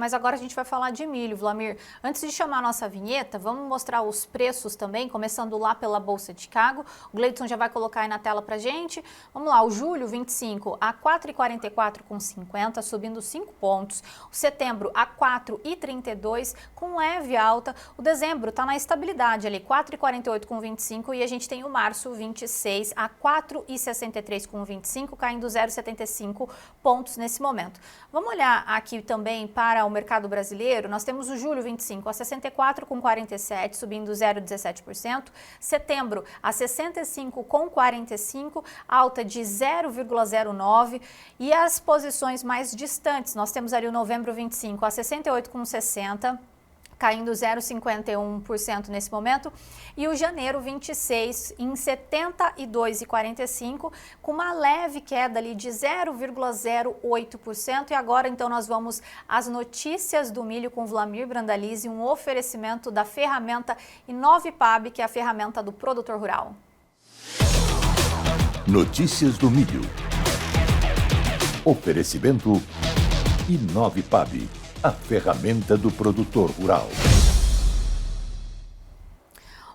mas agora a gente vai falar de milho, Wlamir. Antes de chamar a nossa vinheta, vamos mostrar os preços também, começando lá pela Bolsa de Chicago. O Gleidson já vai colocar aí na tela pra gente. Vamos lá, o julho 25 a 4,44,50, subindo 5 pontos. O setembro a 4,32, com leve alta. O dezembro está na estabilidade ali, 4,48,25, e a gente tem o março 26 a 4,63,25, caindo 0,75 pontos nesse momento. Vamos olhar aqui também para o mercado brasileiro. Nós temos o julho 25 a 64,47, subindo 0,17%. Setembro a 65,45, alta de 0,09. E as posições mais distantes, nós temos ali o novembro 25 a 68,60, caindo 0,51% nesse momento, e o janeiro 26 em 72,45, com uma leve queda ali de 0,08%. E agora então nós vamos às notícias do milho com Wlamir Brandalize, um oferecimento da ferramenta Inovipab, que é a ferramenta do produtor rural. Notícias do milho. Oferecimento Inovipab, a ferramenta do produtor rural.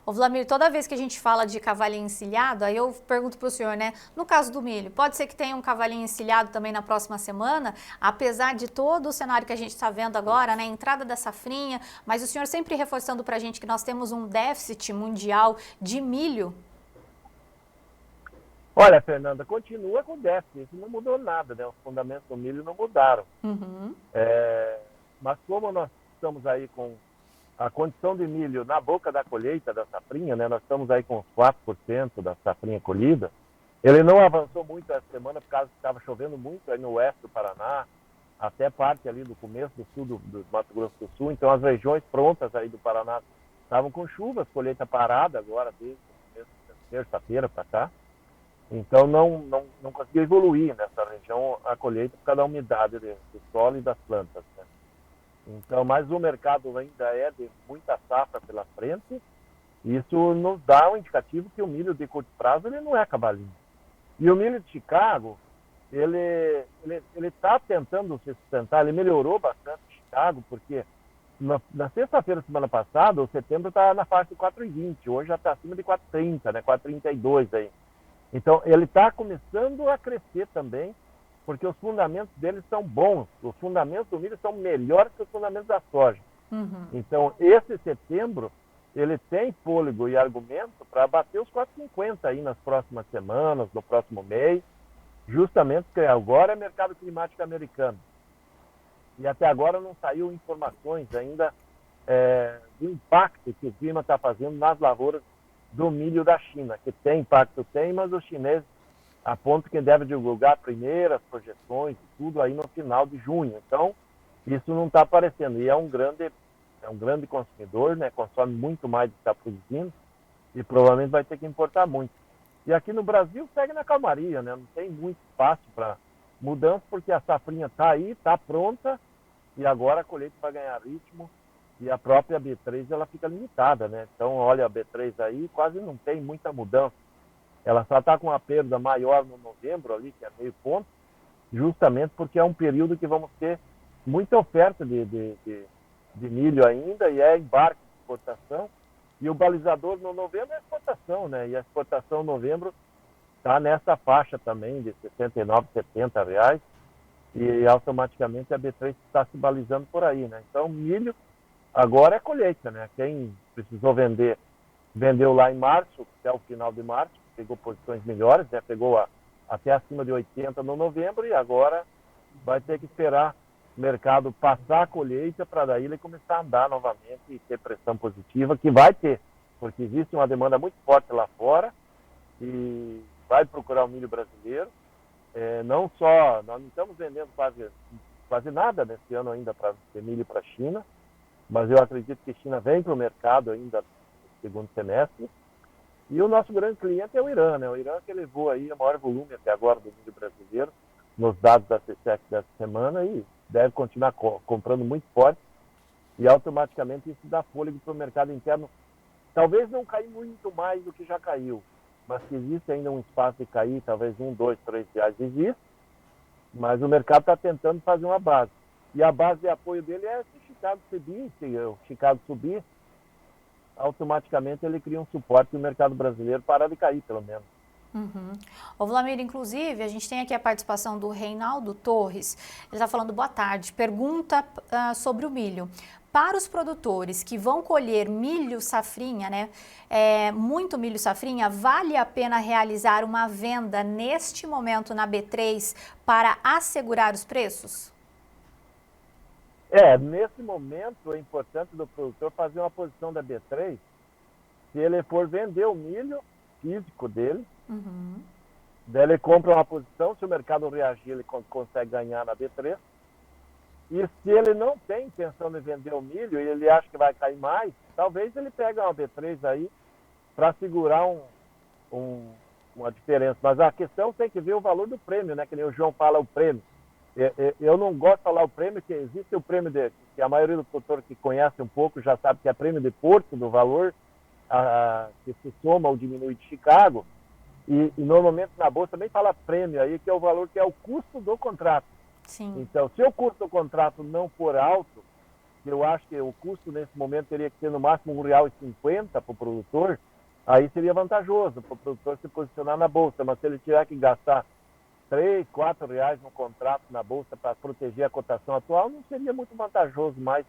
Ô Wlamir, toda vez que a gente fala de cavalinho encilhado, aí eu pergunto para o senhor, né? No caso do milho, pode ser que tenha um cavalinho encilhado também na próxima semana, apesar de todo o cenário que a gente está vendo agora, né? Entrada da safrinha, mas o senhor sempre reforçando para a gente que nós temos um déficit mundial de milho. Olha, Fernanda, continua com déficit, isso não mudou nada, né? Os fundamentos do milho não mudaram. Mas como nós estamos aí com a condição de milho na boca da colheita da safrinha, né? Nós estamos aí com uns 4% da safrinha colhida. Ele não avançou muito essa semana por causa que estava chovendo muito aí no oeste do Paraná, até parte ali do começo do sul do Mato Grosso do Sul. Então as regiões prontas aí do Paraná estavam com chuvas, colheita parada agora desde terça-feira para cá. Então não conseguiu evoluir nessa região a colheita por causa da umidade do solo e das plantas, né? Então, mas o mercado ainda é de muita safra pela frente. Isso nos dá um indicativo que o milho de curto prazo ele não é cavalinho. E o milho de Chicago, ele está tentando se sustentar, ele melhorou bastante em Chicago, porque na sexta-feira, semana passada, o setembro está na faixa de 4,20, hoje já está acima de 4,30, né, 4,32 aí. Então, ele está começando a crescer também, porque os fundamentos deles são bons. Os fundamentos do milho são melhores que os fundamentos da soja. Então, esse setembro, ele tem fôlego e argumento para bater os 4,50 aí nas próximas semanas, no próximo mês, justamente porque agora é mercado climático americano. E até agora não saiu informações ainda do impacto que o clima está fazendo nas lavouras do milho da China, que tem impacto, tem, mas os chineses apontam que deve divulgar primeiras projeções e tudo aí no final de junho. Então, isso não está aparecendo. E é um grande consumidor, né? Consome muito mais do que está produzindo e provavelmente vai ter que importar muito. E aqui no Brasil segue na calmaria, né? Não tem muito espaço para mudança, porque a safrinha está aí, está pronta, e agora a colheita vai ganhar ritmo. E a própria B3 ela fica limitada, né? Então, olha, a B3 aí quase não tem muita mudança. Ela só está com uma perda maior no novembro ali, que é meio ponto, justamente porque é um período que vamos ter muita oferta de milho ainda, e é embarque de exportação. E o balizador no novembro é exportação, né? E a exportação no novembro está nessa faixa também de R$69, R$70, e automaticamente a B3 está se balizando por aí, né? Então, milho agora é colheita, né? Quem precisou vendeu lá em março, até o final de março, pegou posições melhores, né? Pegou até acima de 80 no novembro, e agora vai ter que esperar o mercado passar a colheita para daí ele começar a andar novamente e ter pressão positiva, que vai ter, porque existe uma demanda muito forte lá fora e vai procurar o milho brasileiro. Não só, nós não estamos vendendo quase nada nesse ano ainda para ter milho para a China, mas eu acredito que a China vem para o mercado ainda no segundo semestre. E o nosso grande cliente é o Irã, né? O Irã que levou aí o maior volume até agora do milho brasileiro, nos dados da CSEC dessa semana, e deve continuar comprando muito forte, e automaticamente isso dá fôlego para o mercado interno. Talvez não cair muito mais do que já caiu, mas que existe ainda um espaço de cair, talvez R$1, R$2, R$3 existe, mas o mercado está tentando fazer uma base. E a base de apoio dele é se o Chicago subir, se o Chicago subir, automaticamente ele cria um suporte no mercado brasileiro para de cair, pelo menos. Uhum. Ô Vlamir, inclusive, a gente tem aqui a participação do Reinaldo Torres. Ele está falando, boa tarde, pergunta sobre o milho. Para os produtores que vão colher milho safrinha, né, muito milho safrinha, vale a pena realizar uma venda neste momento na B3 para assegurar os preços? Nesse momento é importante do produtor fazer uma posição da B3, se ele for vender o milho físico dele, daí ele compra uma posição, se o mercado reagir, ele consegue ganhar na B3. E se ele não tem intenção de vender o milho e ele acha que vai cair mais, talvez ele pegue uma B3 aí para segurar uma diferença. Mas a questão tem que ver o valor do prêmio, né? Que nem o João fala, o prêmio. Eu não gosto de falar o prêmio, que existe o prêmio que a maioria do produtor que conhece um pouco já sabe que é prêmio de porto, do valor que se soma ou diminui de Chicago. E normalmente na bolsa também fala prêmio aí, que é o valor que é o custo do contrato. Sim. Então, se o custo do contrato não for alto, eu acho que o custo nesse momento teria que ser no máximo R$1,50 para o produtor, aí seria vantajoso para o produtor se posicionar na bolsa. Mas se ele tiver que gastar R$3, R$4 no contrato na bolsa para proteger a cotação atual, não seria muito vantajoso mais,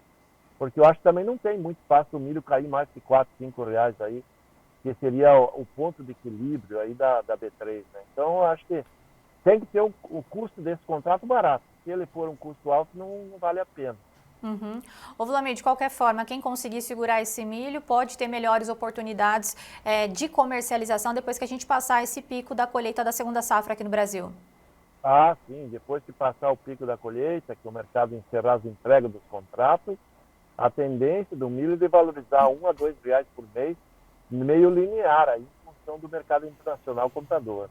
porque eu acho que também não tem muito fácil o milho cair mais que R$4, R$5 aí, que seria o ponto de equilíbrio aí da B3, né? Então, eu acho que tem que ter o custo desse contrato barato. Se ele for um custo alto, não vale a pena. Ô Vlamir, de qualquer forma, quem conseguir segurar esse milho pode ter melhores oportunidades de comercialização depois que a gente passar esse pico da colheita da segunda safra aqui no Brasil. Ah, sim. Depois que passar o pico da colheita, que o mercado encerrar as entregas dos contratos, a tendência do milho é de valorizar R$1 a R$2 por mês, meio linear aí, em função do mercado internacional comprador.